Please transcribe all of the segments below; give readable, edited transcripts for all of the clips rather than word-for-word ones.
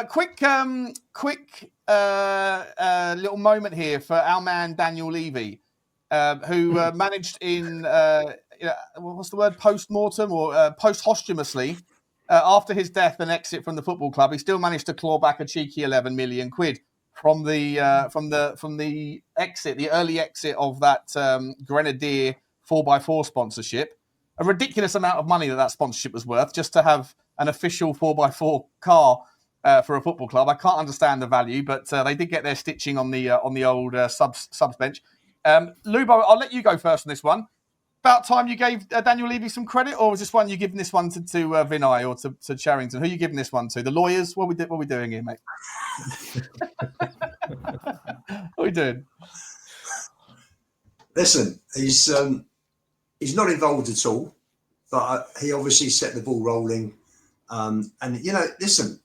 Quick little moment here for our man Daniel Levy, who managed in what's the word, post-mortem or posthumously, after his death and exit from the football club, he still managed to claw back a cheeky 11 million quid from the exit, the early exit of that Grenadier 4x4 sponsorship. A ridiculous amount of money that sponsorship was worth just to have an official 4x4 car for a football club. I can't understand the value, but they did get their stitching on the old subs bench. Lubo, I'll let you go first on this one. About time you gave Daniel Levy some credit, or was this one you giving this one to Vinay or to Charrington? Who are you giving this one to? The lawyers? What are we doing here, mate? What are we doing? Listen, he's not involved at all, but he obviously set the ball rolling. And listen,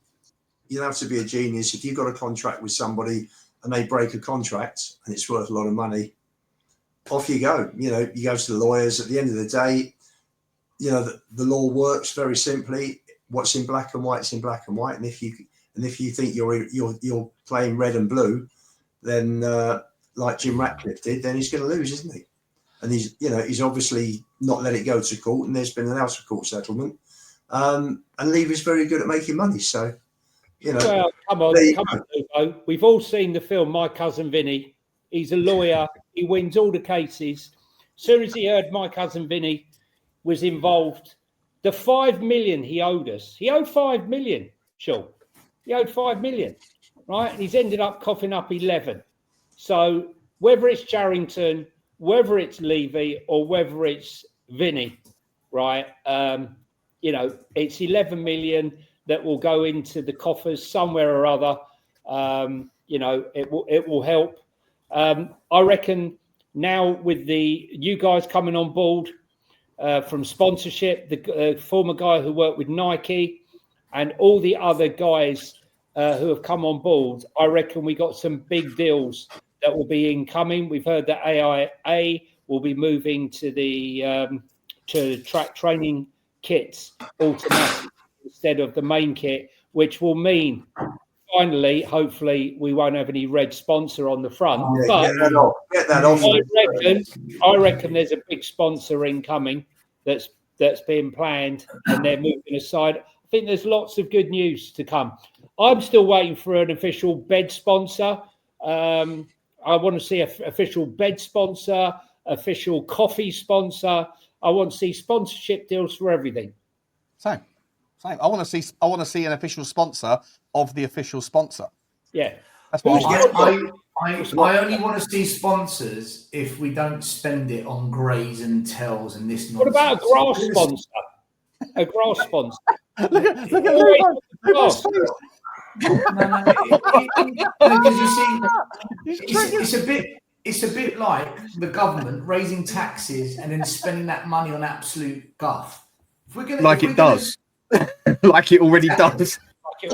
you don't have to be a genius. If you've got a contract with somebody and they break a contract and it's worth a lot of money, off you go. You go to the lawyers. At the end of the day, the law works very simply. What's in black and white is in black and white. And if you think you're playing red and blue, then like Jim Ratcliffe did, then he's going to lose, isn't he? And he's obviously not let it go to court, and there's been an out of court settlement. And Levy's very good at making money, so Well, come on, Lubo. We've all seen the film My Cousin Vinny. He's a lawyer. He wins all the cases. As soon as he heard My Cousin Vinny was involved, the 5 million he owed us. He owed 5 million, sure. He owed 5 million, right? And he's ended up coughing up 11. So whether it's Charrington, whether it's Levy, or whether it's Vinny, right? It's 11 million that will go into the coffers somewhere or other. It will help. I reckon now with you guys coming on board from sponsorship, the former guy who worked with Nike and all the other guys who have come on board, I reckon we got some big deals that will be incoming. We've heard that AIA will be moving to the track training kits automatic instead of the main kit, which will mean finally, hopefully, we won't have any red sponsor on the front. But get that off. I reckon there's a big sponsor incoming that's being planned, and they're moving aside. I think there's lots of good news to come. I'm still waiting for an official bed sponsor. I want to see an official bed sponsor, official coffee sponsor. I want to see sponsorship deals for everything. Same. I want to see an official sponsor of the official sponsor. Yeah, that's what I only want to see sponsors if we don't spend it on greys and tells and this nonsense. What about a grass sponsor? A grass sponsor. Look at Lubo's face. Because you see, it's a bit like the government raising taxes and then spending that money on absolute guff. Like it does. Like it already does. You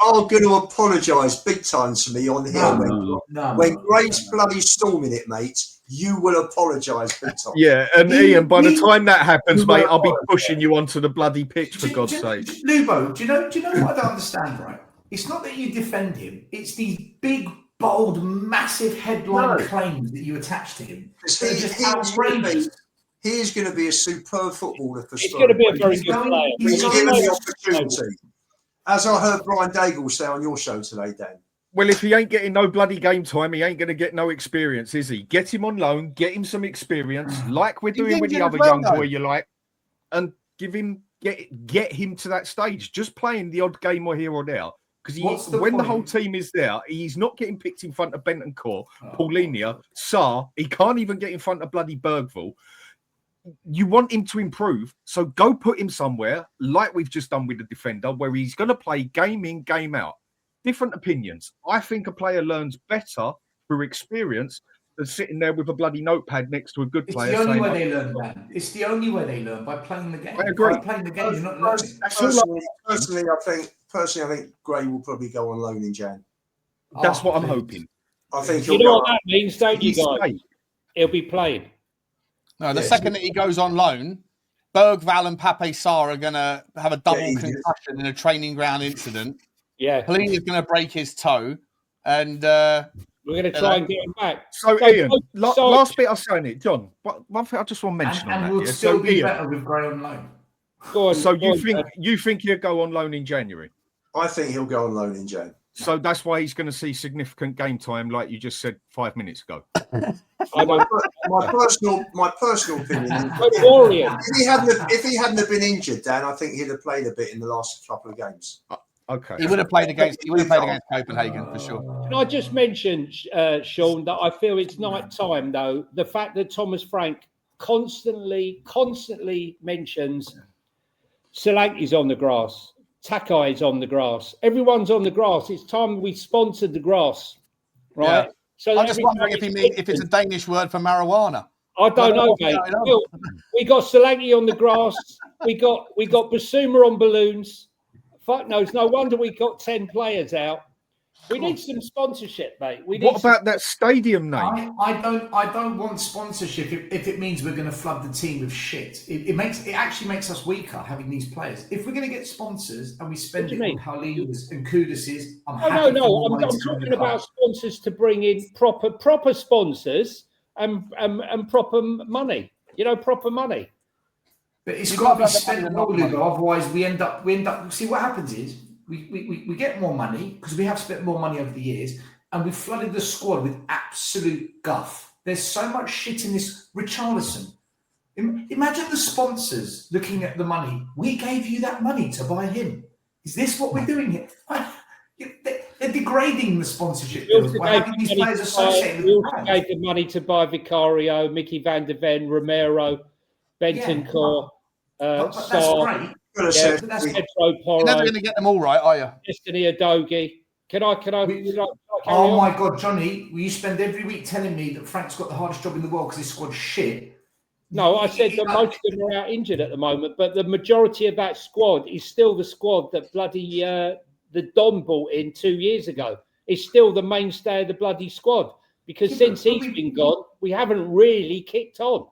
are going to apologise big time to me on here. When Gray's bloody storming it, mate, you will apologise big time. Yeah, and Ian, by the time that happens, mate, I'll be pushing you onto the bloody pitch, for God's sake. Lubo, do you know what I don't understand, right? It's not that you defend him. It's these big, bold, massive headline claims that you attach to him. They're just outrageous. He is going to be a superb footballer for Spurs. He's going to be a very good player. He's given the opportunity. As I heard Brian Daigle say on your show today, Dan. Well, if he ain't getting no bloody game time, he ain't going to get no experience, is he? Get him on loan, get him some experience, like we're doing with the other young boy you like, and get him to that stage. Just playing the odd game or here or there. Because when the whole team is there, he's not getting picked in front of Bentancur, Paulinia, Sarr. He can't even get in front of bloody Bergvall. You want him to improve, so go put him somewhere like we've just done with the defender, where he's going to play game in, game out. Different opinions. I think a player learns better through experience than sitting there with a bloody notepad next to a good player. It's the only way they learn, man. It's the only way they learn, by playing the game. I agree. By playing the game, you're not learning. Personally, I think Gray will probably go on loan in Jan. That's what I'm hoping. I think you know what that means, don't you guys? He'll be playing. No, the second that he goes on loan, Bergvall and Pape Sarr are going to have a double concussion in a training ground incident. Yeah. Helene is going to break his toe. And we're going to try and get him back. So, Ian, last bit I was saying it, John. One thing I just want to mention on that. And we'll still be better with Gray on loan. Go on. So you think he'll go on loan in January? I think he'll go on loan in January. So that's why he's going to see significant game time, like you just said 5 minutes ago. my personal opinion. If he hadn't have been injured, Dan, I think he'd have played a bit in the last couple of games. Okay. He would have played against Copenhagen for sure. Can I just mention, Sean, that I feel it's night time though. The fact that Thomas Frank constantly mentions Solanke's on the grass. Takai is on the grass. Everyone's on the grass. It's time we sponsored the grass, right? Yeah. So I'm just wondering if it's a Danish word for marijuana. I don't know, mate. Well, we got Solanke on the grass. We got Basuma on balloons. Fuck knows. No wonder we got 10 players out. We need some sponsorship, mate. What about that stadium name? I don't want sponsorship if it means we're going to flood the team with shit. It actually makes us weaker having these players. If we're going to get sponsors and we spend it on Halim's and Kudus's, I'm happy. No. I'm talking about sponsors to bring in proper sponsors and proper money. You know, proper money. But it's got to be spent well, Lubo. Otherwise, we end up. See, what happens is we get more money because we have spent more money over the years, and we flooded the squad with absolute guff. There's so much shit in this. Richarlison. Imagine the sponsors looking at the money. We gave you that money to buy him. Is this what we're doing here? They're degrading the sponsorship deals by having these players associated with the brand. We gave the money to buy Vicario, Mickey van der Ven, Romero, Bentancur, but that's great. That's Pedro Porro. You're never going to get them all right, are you? Destiny Adogi. Can I oh my God, Johnny, will you spend every week telling me that Frank's got the hardest job in the world because his squad's shit? No, I said that most of them are out injured at the moment, but the majority of that squad is still the squad that bloody the Don brought in 2 years ago. It's still the mainstay of the bloody squad because since he's been gone, we haven't really kicked on.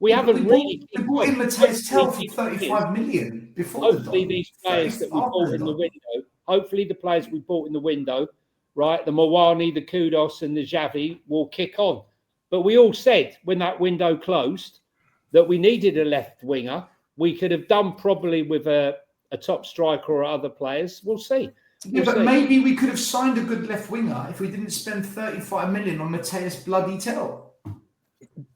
We bought in Mateus Tell for 35 million before. Hopefully, these players that we bought in the window. Hopefully, the players we bought in the window, right? The Mawani, the Kudos, and the Xavi will kick on. But we all said when that window closed that we needed a left winger. We could have done probably with a top striker or other players. We'll see. But maybe we could have signed a good left winger if we didn't spend 35 million on Mateus bloody Tell.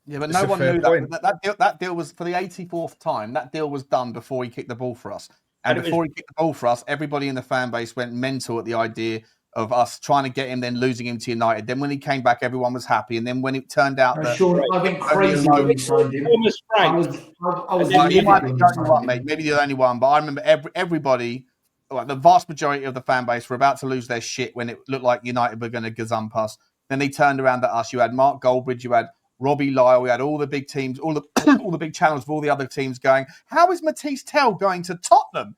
Yeah, but no one knew that deal was for the 84th time. That deal was done before he kicked the ball for us. And before he kicked the ball for us, everybody in the fan base went mental at the idea of us trying to get him, then losing him to United. Then when he came back, everyone was happy. And then when it turned out that... Sean, I went crazy when we signed him. You might be the only one, mate. Maybe the only one. But I remember everybody, like the vast majority of the fan base were about to lose their shit when it looked like United were going to gazump us. Then they turned around at us. You had Mark Goldbridge, you had Robbie Lyle, we had all the big teams, all the big channels of all the other teams going, how is Mateus Tell going to Tottenham?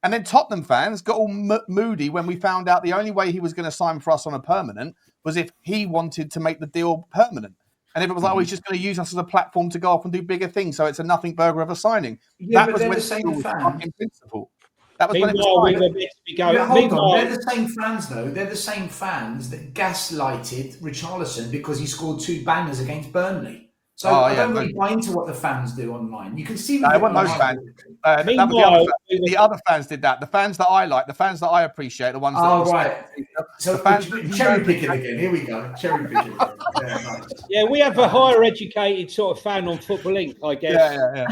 And then Tottenham fans got all moody when we found out the only way he was going to sign for us on a permanent was if he wanted to make the deal permanent. And if it was like, he's just going to use us as a platform to go off and do bigger things, so it's a nothing burger of a signing. Yeah, that was when the same fan. Principle. That was when it was hold on, they're the same fans though. They're the same fans that gaslighted Richarlison because he scored 2 bangers against Burnley. So I don't really buy into what the fans do online. You can see those fans. The other fans did that. The fans that I like, the fans that I appreciate, the ones that... Oh, right. So cherry picking again. Here we go. Cherry picking. Yeah, we have a higher educated sort of fan on Football Inc., I guess. Yeah.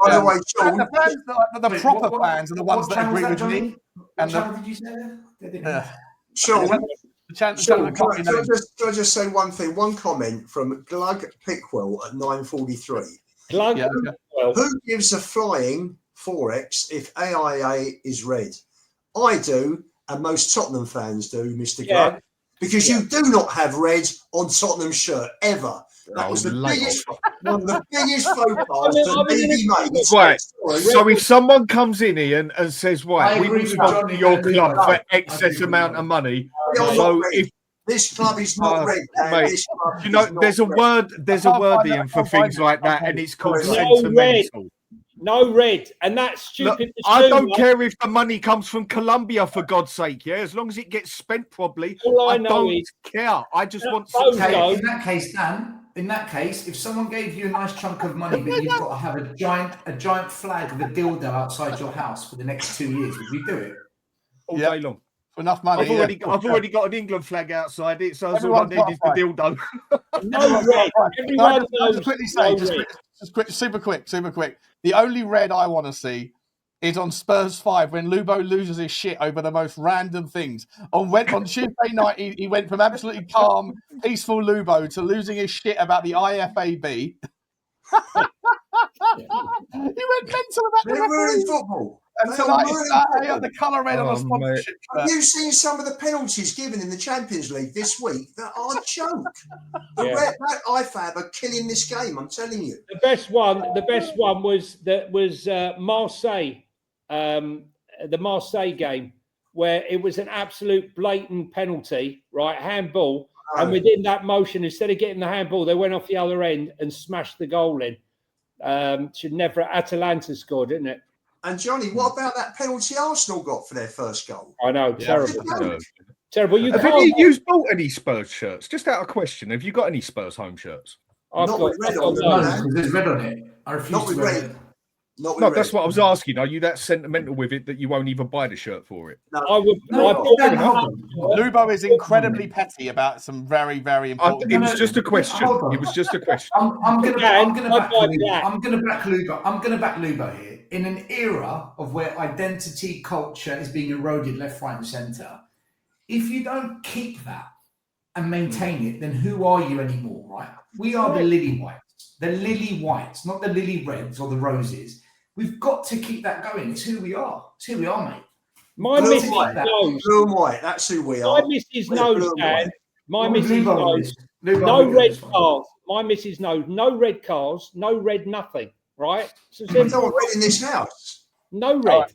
By the way, Sean... The fans, the proper fans are the ones that agree with me. What channel did you say there? Sean... Can I just say one thing? One comment from Glug Pickwell at 9:43. Glug, who gives a flying 4x if AIA is red? I do, and most Tottenham fans do, Mr. Glug, because you do not have red on Tottenham shirt ever. That was one of the biggest faux pas that Levy made. Right. So if someone comes in here and says, "Right, we will sponsor your club for excess amount of money," so if this club is not red, mate, you know, there's a word, Ian, for things like that, and it's called sentimental. No red, and that's stupid. Look, I don't care if the money comes from Colombia, for God's sake. Yeah, as long as it gets spent properly, All I don't know is care. I just want those success. go- In that case, Dan, in that case, if someone gave you a nice chunk of money, but you've got to have a giant flag of a dildo outside your house for the next 2 years, would we do it? All day long. For enough money. I've already got an England flag outside it, so all I Everyone's need is the dildo. no red. Everyone knows. Just quickly no say, red. super quick. The only red I want to see is on Spurs 5 when Lubo loses his shit over the most random things. On Tuesday night, he went from absolutely calm, peaceful Lubo to losing his shit about the IFAB. He went mental about the They're ruining referee. football. And tonight, the colour red on the sponsorship. Have you seen some of the penalties given in the Champions League this week that are a joke? That IFAB are killing this game, I'm telling you. The best one was Marseille, the Marseille game, where it was an absolute blatant penalty, right? Handball. Oh. And within that motion, instead of getting the handball, they went off the other end and smashed the goal in. Should never Atalanta scored, didn't it? And Johnny, what about that penalty Arsenal got for their first goal? I know, terrible. Terrible. You bought any Spurs shirts? Just out of question, have you got any Spurs home shirts? Not with red on them. No, there's red on it. I refuse Not to with wear red. it. No, that's what I was asking. Are you that sentimental with it that you won't even buy the shirt for it? No. I would. Lubo is incredibly petty about some very, very important. It was just a question. It was just a question. I'm going to back Lubo. I'm going to back Lubo here. In an era of where identity culture is being eroded left, right, and centre, if you don't keep that and maintain it, then who are you anymore, right? We are the Lilywhites, not the Lily Reds or the Roses. We've got to keep that going. It's who we are. It's who we are, mate. My Blue missus knows. Blue and white, that's who we are. My missus knows, Dan. My missus knows. Lubo, No red cars. My missus knows. No red cars. No red nothing. Right? So I don't want red in this house. no red.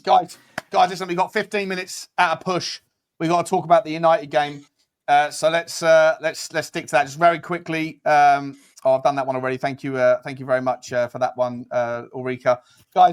Guys, listen, we've got 15 minutes at a push. We've got to talk about the United game. So let's stick to that just very quickly. I've done that one already. Thank you very much for that one, Ulrika. Guys,